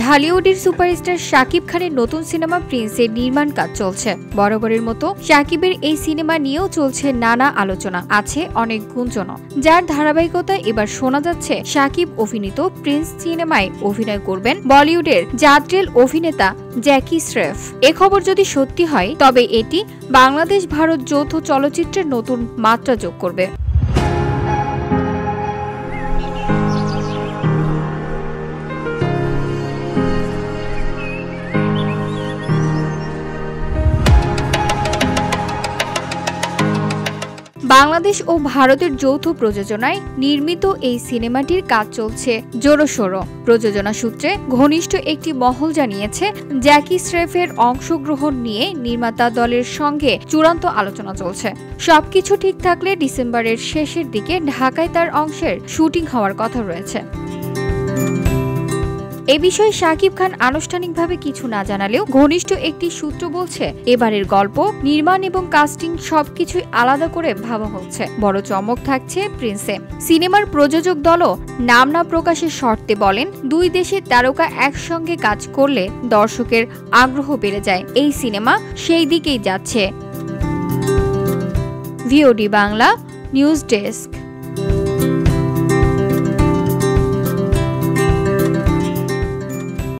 ঢালিউডের superstar Shakib খানের নতুন cinema প্রিন্সের নির্মাণ কাজ চলছে। বরাবরের মতো শাকিবের এই সিনেমা নিয়েও চলছে নানা আলোচনা, আছে অনেক গুঞ্জনও, যার ধারাবাহিকতায় এবার শোনা যাচ্ছে শাকিব অভিনীত প্রিন্স সিনেমায় অভিনয় করবেন বলিউডের জাদ্রেল অভিনেতা জ্যাকি শ্রফ। এ খবর যদি সত্যি হয় তবে এটি বাংলাদেশ ভারত যৌথ চলচ্চিত্রের নতুন মাত্রা যোগ করবে। বাংলাদেশ ও ভারতের যৌথ প্রযোজনায় নির্মিত এই সিনেমাটির কাজ চলছে জোরসোরো। প্রযোজনা সূত্রে ঘনিষ্ঠ একটি মহল জানিয়েছে, জ্যাকি শ্রফের অংশগ্রহণ নিয়ে নির্মাতা দলের সঙ্গে চূড়ান্ত আলোচনা চলছে। সবকিছু ঠিক থাকলে ডিসেম্বরের শেষের দিকে ঢাকায় তার অংশের শুটিং হওয়ার কথা রয়েছে। এ বিষয়ে শাকিব খান আনুষ্ঠানিকভাবে কিছু না জানালেও ঘনিষ্ঠ একটি সূত্র বলছে, এবারের গল্প, নির্মাণ এবং কাস্টিং সবকিছুই আলাদা করে ভাবা হচ্ছে। বড় চমক থাকছে প্রিন্সে। সিনেমার প্রযোজক দলও নাম না প্রকাশের শর্তে বলেন, দুই দেশের তারকা একসঙ্গে কাজ করলে দর্শকের আগ্রহ বেড়ে যায়। এই সিনেমা সেই দিকেই যাচ্ছে। VOD Bangla news desk.